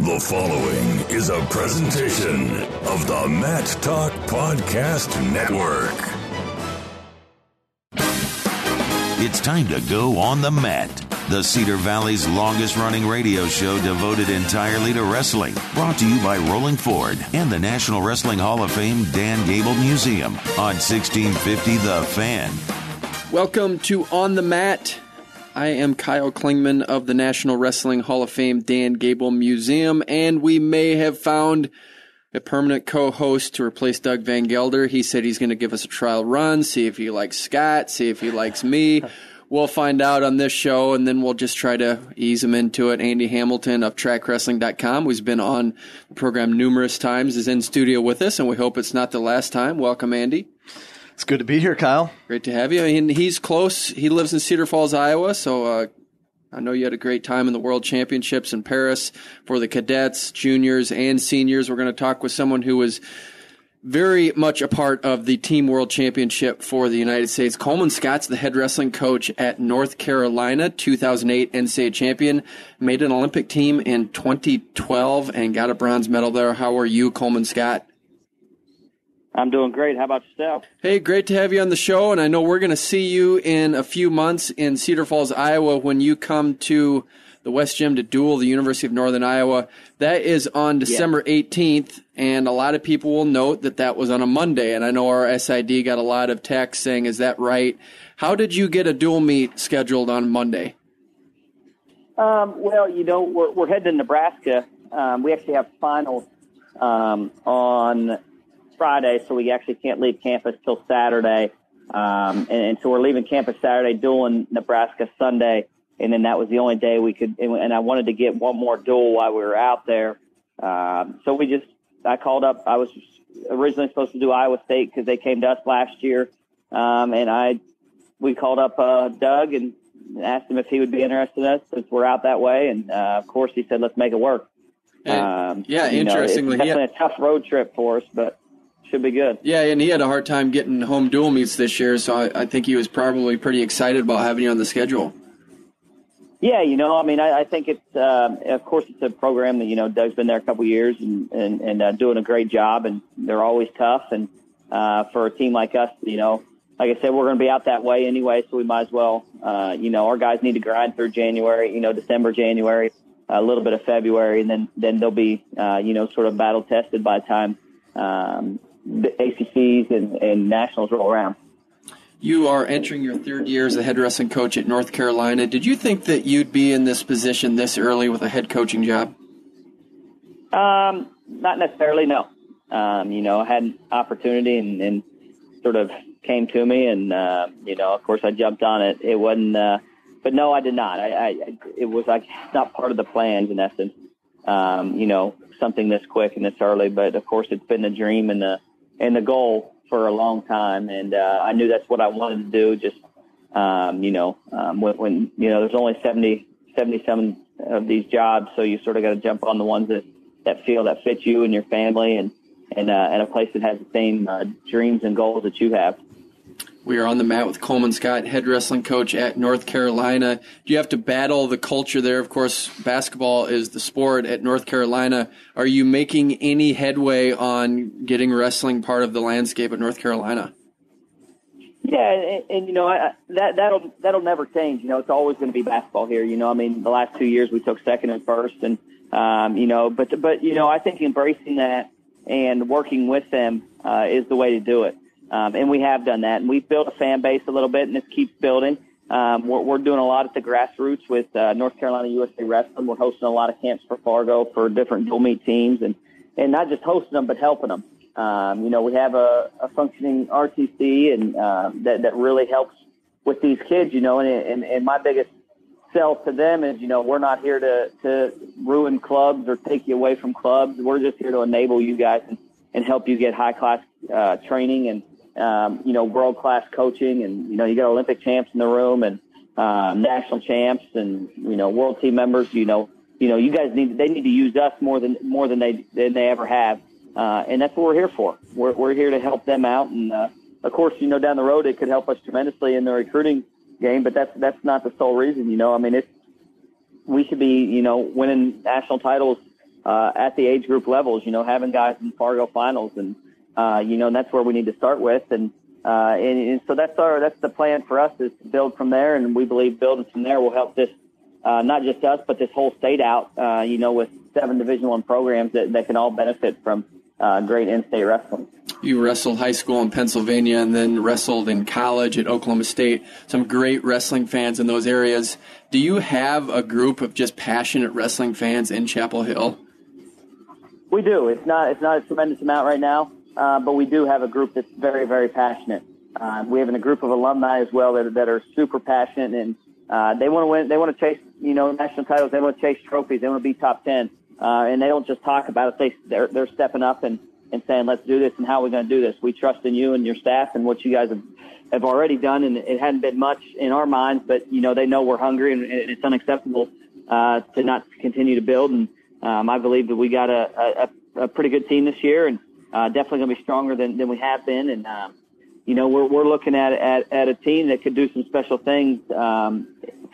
The following is a presentation of the Mat Talk Podcast Network. It's time to go on the mat. The Cedar Valley's longest-running radio show devoted entirely to wrestling. Brought to you by Rolling Ford and the National Wrestling Hall of Fame Dan Gable Museum on 1650 The Fan. Welcome to On the Mat. I am Kyle Klingman of the National Wrestling Hall of Fame Dan Gable Museum, and we may have found a permanent co-host to replace Doug Van Gelder. He said he's going to give us a trial run, see if he likes Scott, see if he likes me. We'll find out on this show, and then we'll just try to ease him into it. Andy Hamilton of TrackWrestling.com, who's been on the program numerous times, is in studio with us, and we hope it's not the last time. Welcome, Andy. It's good to be here, Kyle. Great to have you. And he's close. He lives in Cedar Falls, Iowa, so I know you had a great time in the World Championships in Paris for the cadets, juniors, and seniors. We're going to talk with someone who was very much a part of the Team World Championship for the United States. Coleman Scott's the head wrestling coach at North Carolina, 2008 NCAA champion, made an Olympic team in 2012 and got a bronze medal there. How are you, Coleman Scott? I'm doing great. How about yourself? Hey, great to have you on the show, and I know we're going to see you in a few months in Cedar Falls, Iowa, when you come to the West Gym to duel the University of Northern Iowa. That is on December 18th, and a lot of people will note that that was on a Monday, and I know our SID got a lot of texts saying, is that right? How did you get a dual meet scheduled on Monday? Well, you know, we're heading to Nebraska. We actually have finals on Friday, so we actually can't leave campus till Saturday. And so we're leaving campus Saturday, dueling Nebraska Sunday, and then that was the only day we could, and I wanted to get one more duel while we were out there. So I called up, I was originally supposed to do Iowa State because they came to us last year. And we called up Doug and asked him if he would be interested in us since we're out that way. And of course he said, let's make it work. Interestingly. It's definitely a tough road trip for us, but should be good. Yeah, and he had a hard time getting home dual meets this year, so I think he was probably pretty excited about having you on the schedule. Yeah, you know, I mean, I think it's, of course, it's a program that, you know, Doug's been there a couple of years and doing a great job, and they're always tough. And for a team like us, you know, like I said, we're going to be out that way anyway, so we might as well, you know, our guys need to grind through January, you know, December, January, a little bit of February, and then they'll be, you know, sort of battle tested by the time the ACCs and nationals roll around. You are entering your third year as a head wrestling coach at North Carolina. Did you think that you'd be in this position this early with a head coaching job? Not necessarily, no. You know, I had an opportunity and sort of came to me, and, you know, of course I jumped on it. It wasn't, but no, I did not. It was like not part of the plans in essence, you know, something this quick and this early, but of course it's been the dream and the goal for a long time. And, I knew that's what I wanted to do. Just, you know, when, you know, there's only 77 of these jobs. So you sort of got to jump on the ones that fit you and your family and a place that has the same, dreams and goals that you have. We are on the mat with Coleman Scott, head wrestling coach at North Carolina. Do you have to battle the culture there? Of course, basketball is the sport at North Carolina. Are you making any headway on getting wrestling part of the landscape at North Carolina? Yeah, and you know, that'll never change. You know, it's always going to be basketball here. You know, I mean, the last 2 years we took second and first, and you know, but you know, I think embracing that and working with them is the way to do it. And we have done that, and we've built a fan base a little bit, and it keeps building. We're doing a lot at the grassroots with North Carolina USA Wrestling. We're hosting a lot of camps for Fargo for different dual meet teams, and not just hosting them, but helping them. You know, we have a functioning RTC, and that really helps with these kids, you know, and my biggest sell to them is, you know, we're not here to ruin clubs or take you away from clubs. We're just here to enable you guys and help you get high-class training and, you know, world-class coaching. And, you know, you got Olympic champs in the room and national champs and, you know, world team members. You know, you guys they need to use us more than they ever have. And that's what we're here for. We're here to help them out. And, of course, you know, down the road, it could help us tremendously in the recruiting game, but that's not the sole reason. You know, I mean, we should be, you know, winning national titles at the age group levels, having guys in Fargo finals. And, and that's where we need to start with. And so that's the plan for us, is to build from there. And we believe building from there will help this, not just us, but this whole state out, with 7 Division I programs that can all benefit from great in-state wrestling. You wrestled high school in Pennsylvania and then wrestled in college at Oklahoma State. Some great wrestling fans in those areas. Do you have a group of just passionate wrestling fans in Chapel Hill? We do. It's not a tremendous amount right now, but we do have a group that's very, very passionate. We have a group of alumni as well that are super passionate, and they want to win. They want to chase, national titles. They want to chase trophies. They want to be top 10. And they don't just talk about it. They're stepping up and saying, let's do this, and how are we going to do this? We trust in you and your staff and what you guys have already done, and it hadn't been much in our minds, but, they know we're hungry, and it's unacceptable to not continue to build. And I believe that we got a pretty good team this year, and definitely going to be stronger than we have been. And, we're looking at a team that could do some special things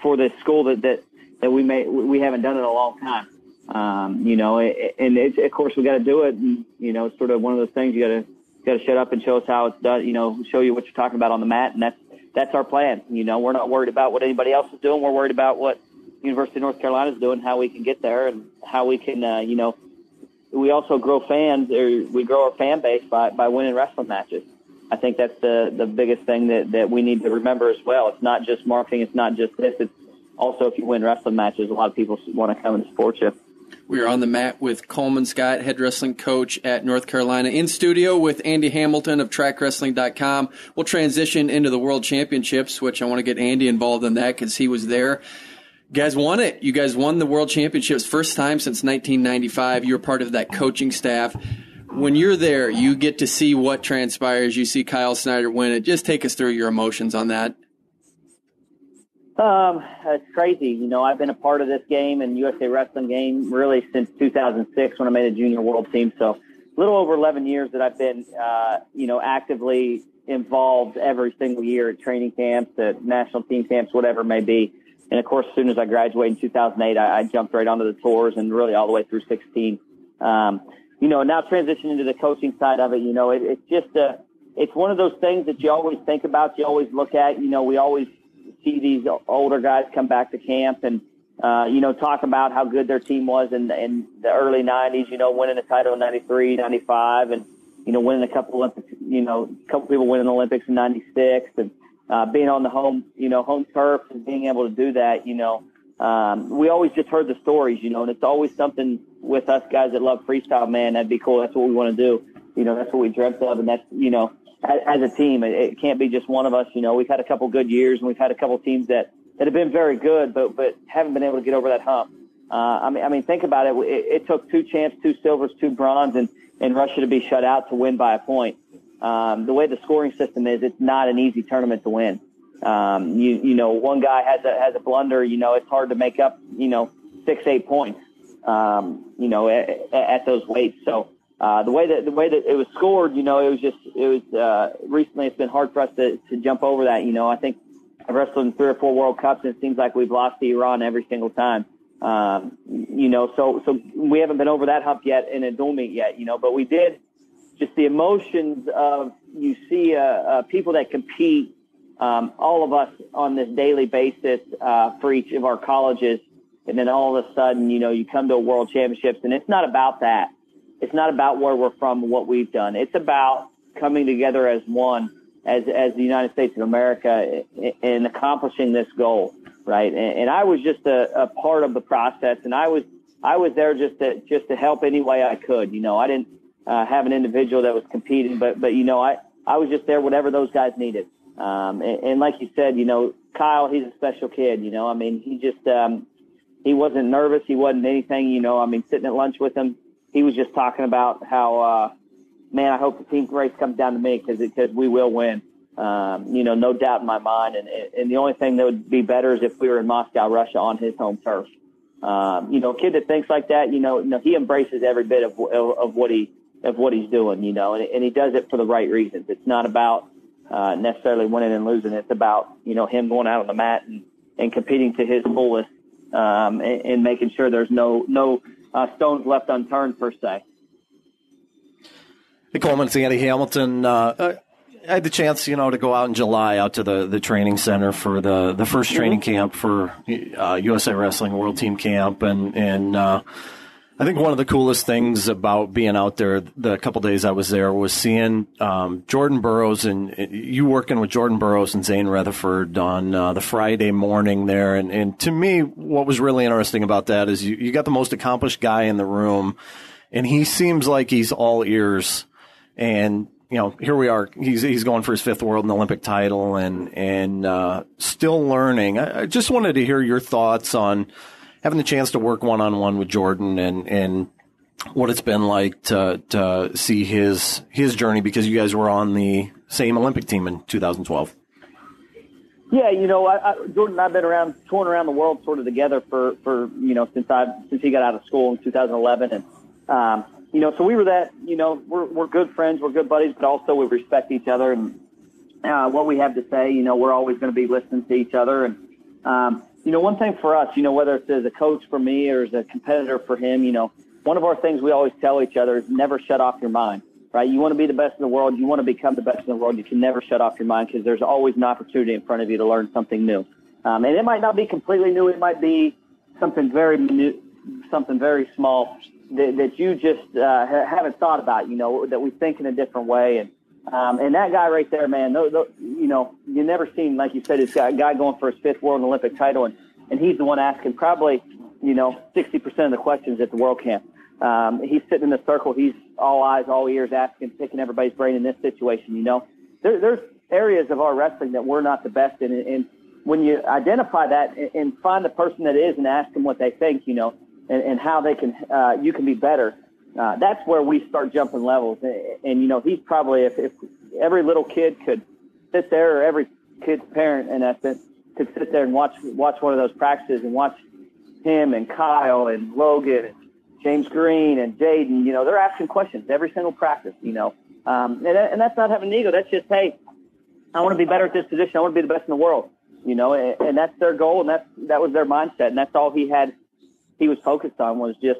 for this school that we haven't done in a long time. And it's, of course, we got to do it. And, it's sort of one of those things you got to shut up and show us how it's done, show you what you're talking about on the mat. And that's our plan. We're not worried about what anybody else is doing. We're worried about what University of North Carolina is doing, how we can get there, and how we can, we also grow fans, or we grow our fan base by winning wrestling matches. I think that's the biggest thing that we need to remember as well. It's not just marketing. It's not just this. It's also, if you win wrestling matches, a lot of people want to come and support you. We are on the mat with Coleman Scott, head wrestling coach at North Carolina, in studio with Andy Hamilton of TrackWrestling.com. We'll transition into the World Championships, which I want to get Andy involved in that because he was there. You guys won it. You guys won the World Championships first time since 1995. You're part of that coaching staff. When you're there, you get to see what transpires. You see Kyle Snyder win it. Just take us through your emotions on that. It's crazy. I've been a part of this game and USA Wrestling game really since 2006 when I made a junior world team. So a little over 11 years that I've been, actively involved every single year at training camps, at national team camps, whatever it may be. And, of course, as soon as I graduated in 2008, I jumped right onto the tours and really all the way through 16. Now transitioning into the coaching side of it, it's just it's one of those things that you always think about, you always look at. We always see these older guys come back to camp and, talk about how good their team was in the early 90s, winning a title in 93, 95, and, winning a couple Olympics, a couple people winning the Olympics in 96, and being on the home turf and being able to do that, we always just heard the stories, and it's always something with us guys that love freestyle, man, that'd be cool. That's what we want to do. That's what we dreamt of. And that's, as a team, it can't be just one of us. We've had a couple good years and we've had a couple teams that have been very good, but haven't been able to get over that hump. I mean, think about it. It took 2 champs, 2 silvers, 2 bronze, and Russia to be shut out to win by a point. The way the scoring system is, it's not an easy tournament to win. One guy has a blunder, it's hard to make up, 6-8 points, at those weights. So, the way that it was scored, recently it's been hard for us to jump over that. I think I've wrestled in 3 or 4 World Cups and it seems like we've lost to Iran every single time. So we haven't been over that hump yet in a dual meet yet, but we did. Just the emotions of, you see people that compete, all of us on this daily basis for each of our colleges, and then all of a sudden, you come to a World Championships, and it's not about that. It's not about where we're from and what we've done. It's about coming together as one, as the United States of America, and accomplishing this goal, right? And I was just a part of the process, and I was there just to help any way I could. I didn't have an individual that was competing, but I was just there whatever those guys needed. And like you said, Kyle, he's a special kid. He just he wasn't nervous. He wasn't anything. Sitting at lunch with him, he was just talking about how, man, I hope the team race comes down to me because we will win. No doubt in my mind. And the only thing that would be better is if we were in Moscow, Russia, on his home turf. A kid that thinks like that, he embraces every bit of what he's doing, and he does it for the right reasons. It's not about necessarily winning and losing. It's about, him going out on the mat and competing to his fullest, and making sure there's no stones left unturned, per se. Hey, Coleman, it's Andy Hamilton. I had the chance, to go out in July out to the training center for the first training camp for USA Wrestling World Team Camp, and I think one of the coolest things about being out there the couple days I was there was seeing Jordan Burroughs and you working with Jordan Burroughs and Zane Rutherford on the Friday morning there. And to me, what was really interesting about that is you got the most accomplished guy in the room, and he seems like he's all ears. And here we are. He's going for his fifth world and Olympic title, and still learning. I just wanted to hear your thoughts on having the chance to work one-on-one with Jordan and what it's been like to see his journey, because you guys were on the same Olympic team in 2012. Yeah, Jordan and I've been touring around the world sort of together for since he got out of school in 2011, and so we were that, we're good friends, we're good buddies, but also we respect each other, and what we have to say, we're always going to be listening to each other. And one thing for us, whether it's as a coach for me or as a competitor for him, one of our things we always tell each other is never shut off your mind, right? You want to be the best in the world. You want to become the best in the world. You can never shut off your mind, because there's always an opportunity in front of you to learn something new. And it might not be completely new. It might be something very minute, something very small that you just haven't thought about, that we think in a different way. And that guy right there, man, you never seen, like you said, this guy going for his fifth world Olympic title, and he's the one asking probably, 60% of the questions at the World Camp. He's sitting in the circle. He's all eyes, all ears, asking, picking everybody's brain in this situation. There's areas of our wrestling that we're not the best in. And when you identify that and find the person that is and ask them what they think, and how they can, you can be better. That's where we start jumping levels. And he's probably, if every little kid could sit there, or every kid's parent, in essence, could sit there and watch one of those practices and watch him and Kyle and Logan and James Green and Jaden, they're asking questions every single practice, and that's not having an ego. That's just, hey, I want to be better at this position. I want to be the best in the world, and that's their goal, and that was their mindset. And that's all he was focused on, was just,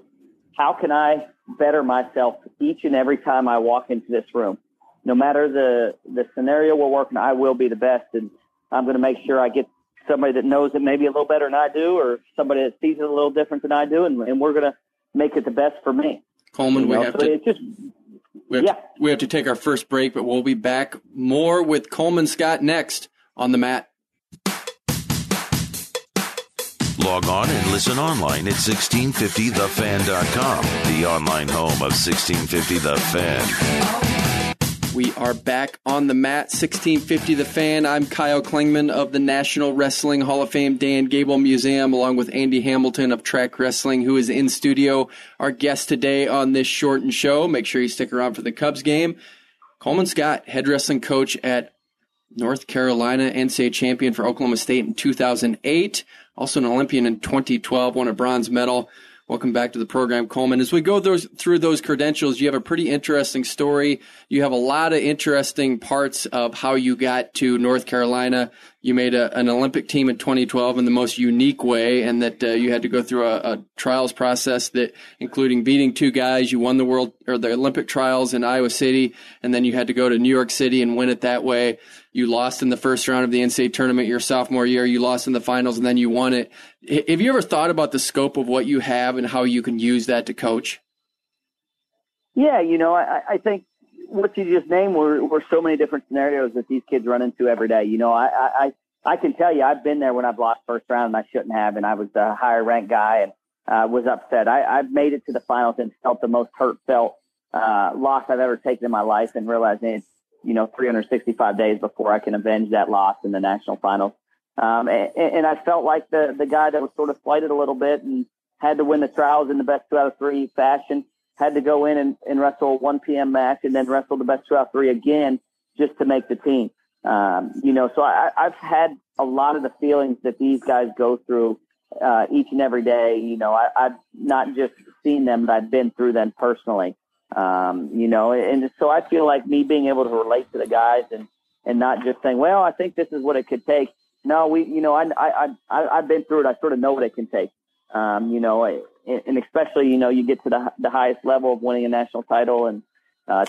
how can I better myself each and every time I walk into this room? No matter the scenario we're working, I will be the best, and I'm going to make sure I get somebody that knows it maybe a little better than I do, or somebody that sees it a little different than I do, and we're going to make it the best for me. Coleman, we have to take our first break, but we'll be back more with Coleman Scott next on the mat. Log on and listen online at 1650thefan.com, the online home of 1650 The Fan. We are back on the mat, 1650 The Fan. I'm Kyle Klingman of the National Wrestling Hall of Fame Dan Gable Museum, along with Andy Hamilton of Track Wrestling, who is in studio, our guest today on this shortened show. Make sure you stick around for the Cubs game. Coleman Scott, head wrestling coach at North Carolina, NCAA champion for Oklahoma State in 2008, also an Olympian in 2012, won a bronze medal. Welcome back to the program, Coleman. As we go through those credentials, you have a pretty interesting story. You have a lot of interesting parts of how you got to North Carolina. You made an Olympic team in 2012 in the most unique way, and that you had to go through a trials process that, including beating two guys. You won the Olympic trials in Iowa City, and then you had to go to New York City and win it that way. You lost in the first round of the NCAA tournament your sophomore year. You lost in the finals, and then you won it. Have you ever thought about the scope of what you have and how you can use that to coach? Yeah, I think what you just named were so many different scenarios that these kids run into every day. I can tell you, I've been there when I've lost first round and I shouldn't have, and I was a higher ranked guy and was upset. I've made it to the finals and felt the most hurt-felt loss I've ever taken in my life, and realizing it's 365 days before I can avenge that loss in the national finals. And I felt like the guy that was sort of slighted a little bit and had to win the trials in the best 2 out of 3 fashion, had to go in and wrestle a 1 p.m. match and then wrestle the best 2 out of 3 again just to make the team. So I've had a lot of the feelings that these guys go through each and every day. I've not just seen them, but I've been through them personally. And so I feel like me being able to relate to the guys and not just saying, well, I think this is what it could take. No, I've been through it. I sort of know what it can take. And and especially, you know, you get to the highest level of winning a national title and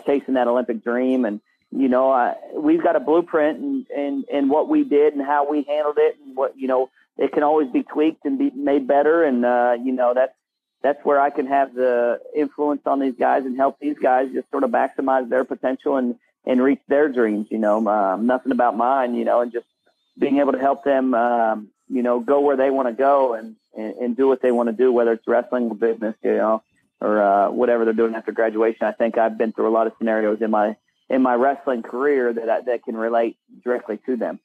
chasing that Olympic dream. And, you know, we've got a blueprint and what we did and how we handled it, and what, you know, it can always be tweaked and be made better. And, you know, that's where I can have the influence on these guys and help these guys just sort of maximize their potential and reach their dreams, you know, nothing about mine, you know, and just being able to help them, you know, go where they want to go and do what they want to do, whether it's wrestling or business, you know, or whatever they're doing after graduation. I think I've been through a lot of scenarios in my wrestling career that can relate directly to them.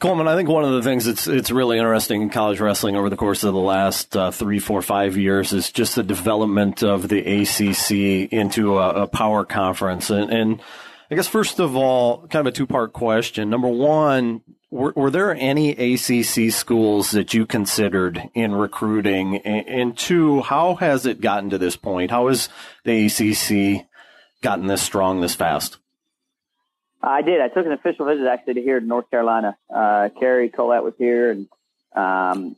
Coleman, I think one of the things it's really interesting in college wrestling over the course of the last 3, 4, 5 years is just the development of the ACC into a power conference. And I guess, first of all, kind of a two-part question. Number one, were there any ACC schools that you considered in recruiting? And two, how has it gotten to this point? How has the ACC gotten this strong this fast? I did. I took an official visit actually to here in North Carolina. Kerry Collette was here, and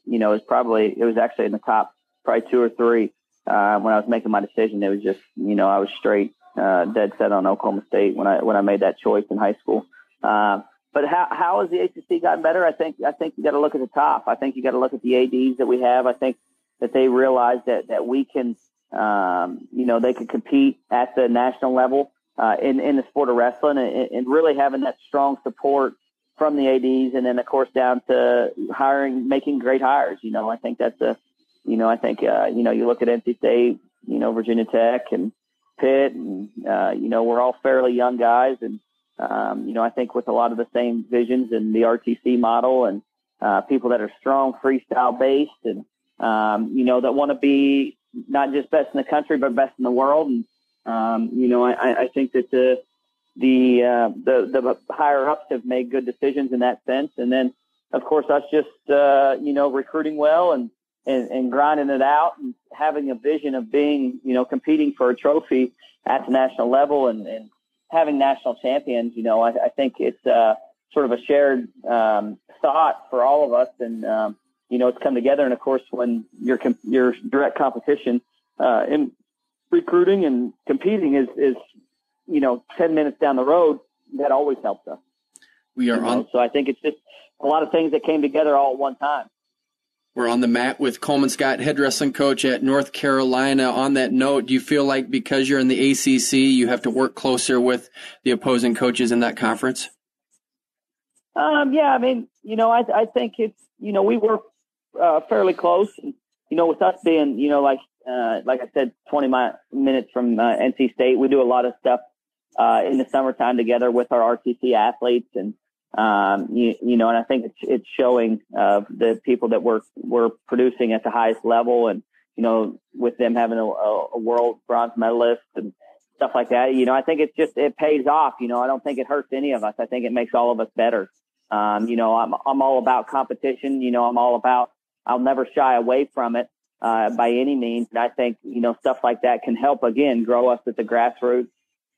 you know, it was actually in the top probably 2 or 3 when I was making my decision. It was just, you know, I was straight dead set on Oklahoma State when I made that choice in high school. But how has the ACC gotten better? I think you got to look at the top. I think you got to look at the ADs that we have. I think that they realize that we can, you know, they can compete at the national level. In the sport of wrestling, and really having that strong support from the ADs, and then of course down to making great hires. You know, I think that's you know, you look at NC State, you know, Virginia Tech and Pitt, and you know, we're all fairly young guys, and you know, I think with a lot of the same visions and the RTC model, and people that are strong freestyle based, and you know, that want to be not just best in the country but best in the world. And you know, I think that the higher ups have made good decisions in that sense. And then, of course, us just, you know, recruiting well and grinding it out and having a vision of being, you know, competing for a trophy at the national level and having national champions. You know, I think it's sort of a shared thought for all of us. And, you know, it's come together. And, of course, when your direct competition in recruiting and competing is, you know, 10 minutes down the road, that always helps us. We are on. So I think it's just a lot of things that came together all at one time. We're on the mat with Coleman Scott, head wrestling coach at North Carolina. On that note, do you feel like because you're in the ACC, you have to work closer with the opposing coaches in that conference? Yeah, I mean, you know, I think it's, you know, we work fairly close. And, you know, with us being, you know, like I said, 20 minutes from NC State, we do a lot of stuff in the summertime together with our RTC athletes, and you know, and I think it's showing the people that we're producing at the highest level, and you know, with them having a world bronze medalist and stuff like that. You know, I think it pays off. You know, I don't think it hurts any of us. I think it makes all of us better. You know, I'm all about competition. You know, I'll never shy away from it. By any means. And I think, you know, stuff like that can help, again, grow us at the grassroots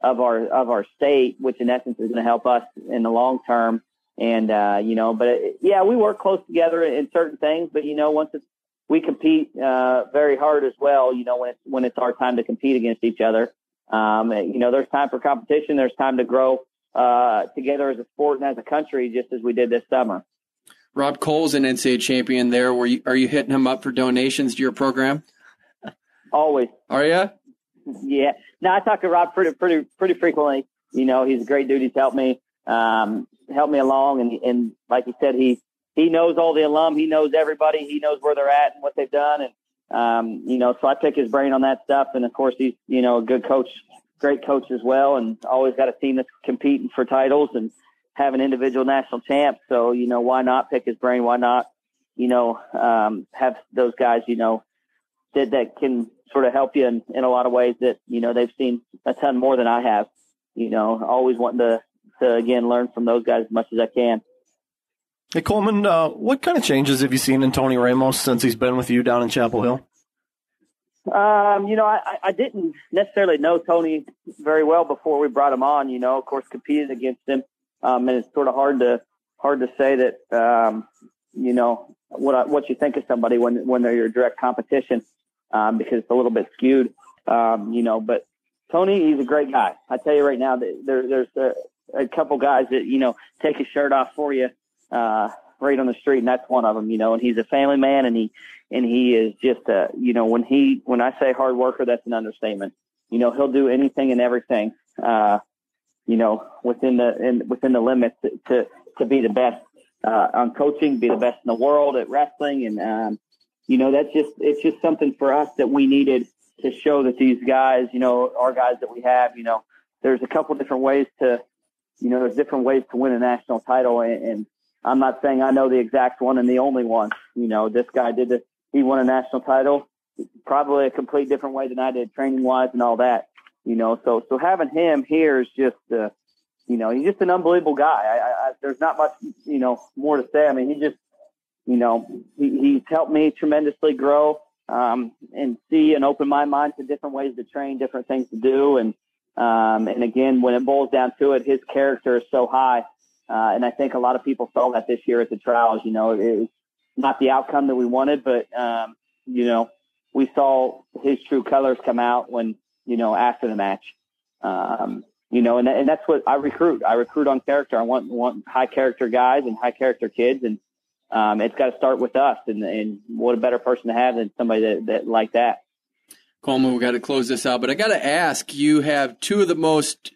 of our state, which in essence is going to help us in the long term. And, you know, but yeah, we work close together in certain things, but, you know, we compete very hard as well, you know, when it's our time to compete against each other. You know, there's time for competition. There's time to grow together as a sport and as a country, just as we did this summer. Rob Cole's an NCAA champion there. Are you hitting him up for donations to your program? Always. Are you? Yeah. No, I talk to Rob pretty frequently. You know, he's a great dude. He's helped me along. And like he said, he knows all the alum. He knows everybody. He knows where they're at and what they've done. And, you know, so I pick his brain on that stuff. And of course, he's, you know, a good coach, great coach as well. And always got a team that's competing for titles and have an individual national champ. So, you know, why not pick his brain? Why not, you know, have those guys, you know, that can sort of help you in a lot of ways that, you know, they've seen a ton more than I have, you know, always wanting to again, learn from those guys as much as I can. Hey, Coleman, what kind of changes have you seen in Tony Ramos since he's been with you down in Chapel Hill? You know, I didn't necessarily know Tony very well before we brought him on, you know, of course, competed against him. And it's sort of hard to say that, you know, what you think of somebody when they're your direct competition, because it's a little bit skewed, but Tony, he's a great guy. I tell you right now that there's a couple guys that, take his shirt off for you, right on the street. And that's one of them, and he's a family man, and he is just, when I say hard worker, that's an understatement. He'll do anything and everything, within the limits to be the best, on coaching, be the best in the world at wrestling. And, it's just something for us that we needed to show that these guys, our guys that we have, there's a couple different ways to, there's different ways to win a national title. And I'm not saying I know the exact one and the only one. This guy he won a national title, probably a complete different way than I did, training wise and all that. So having him here is just, he's just an unbelievable guy. There's not much, more to say. I mean, he just, he's helped me tremendously grow, and see and open my mind to different ways to train, different things to do. And again, when it boils down to it, his character is so high. And I think a lot of people saw that this year at the trials. It was not the outcome that we wanted, but, we saw his true colors come out when, after the match. And that's what I recruit. I recruit on character. I want high character guys and high character kids. And, it's got to start with us, and what a better person to have than somebody that like that. Coleman, we got to close this out, but I got to ask, you have two of the most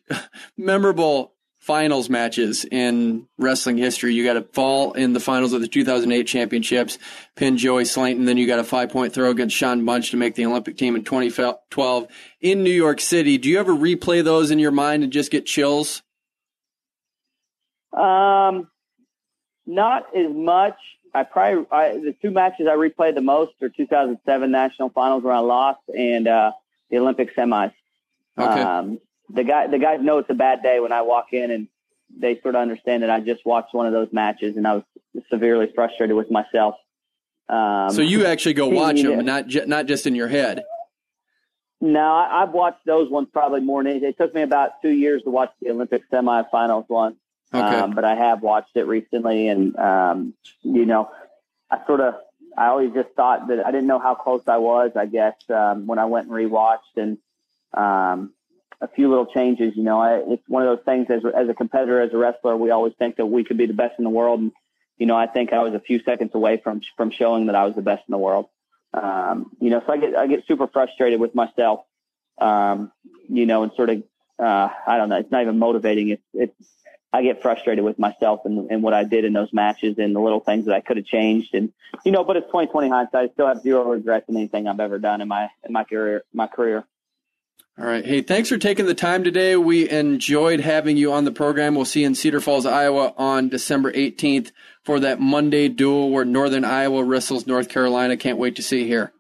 memorable finals matches in wrestling history. You got to fall in the finals of the 2008 championships, pin Joey Slayton, then you got a 5-point throw against Sean Bunch to make the Olympic team in 2012 in New York City. Do you ever replay those in your mind and just get chills? Not as much. The two matches I replayed the most are 2007 national finals where I lost, and the Olympic semis. Okay. The guys know it's a bad day when I walk in, and they sort of understand that I just watched one of those matches, and I was severely frustrated with myself. So you actually go watch them, not just in your head. No, I've watched those ones probably more than it took me about 2 years to watch the Olympic semifinals one. Okay. But I have watched it recently, and, I always just thought that I didn't know how close I was, I guess, when I went and rewatched, and a few little changes. It's one of those things as a competitor, as a wrestler, we always think that we could be the best in the world. And, I think I was a few seconds away from showing that I was the best in the world. So I get super frustrated with myself, and sort of, I don't know, it's not even motivating. I get frustrated with myself and what I did in those matches and the little things that I could have changed. And, but it's 20/20 hindsight. I still have zero regrets in anything I've ever done in my career. All right. Hey, thanks for taking the time today. We enjoyed having you on the program. We'll see you in Cedar Falls, Iowa on December 18th for that Monday duel where Northern Iowa wrestles North Carolina. Can't wait to see you here.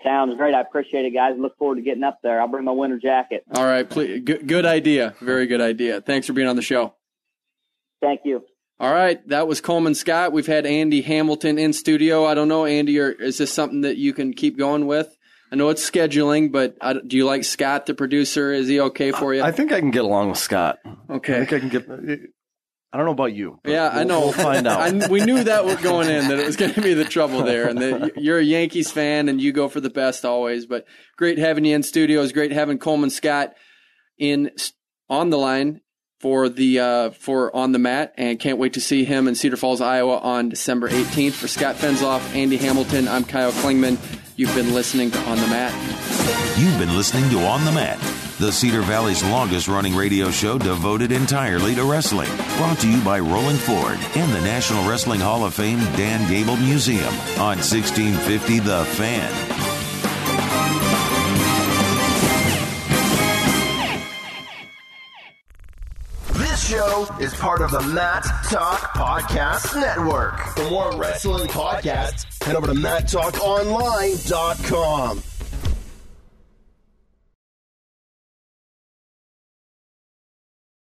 Sounds great. I appreciate it, guys. Look forward to getting up there. I'll bring my winter jacket. All right. Please, good idea. Very good idea. Thanks for being on the show. Thank you. All right. That was Coleman Scott. We've had Andy Hamilton in studio. I don't know, Andy, or is this something that you can keep going with? I know it's scheduling, but do you like Scott, the producer? Is he okay for you? I think I can get along with Scott. Okay. I think I can get. I don't know about you. Yeah, I know. We'll find out. We knew that was going in, that it was going to be the trouble there, and that you're a Yankees fan and you go for the best always. But great having you in studio. It's great having Coleman Scott on the line for On the Mat, and can't wait to see him in Cedar Falls, Iowa on December 18th. For Scott Fensloff, Andy Hamilton, I'm Kyle Klingman. You've been listening to On the Mat. You've been listening to On the Mat, the Cedar Valley's longest-running radio show devoted entirely to wrestling. Brought to you by Rolling Ford and the National Wrestling Hall of Fame Dan Gable Museum on 1650 The Fan. This show is part of the Matt Talk Podcast Network. For more wrestling podcasts, head over to MattTalkOnline.com.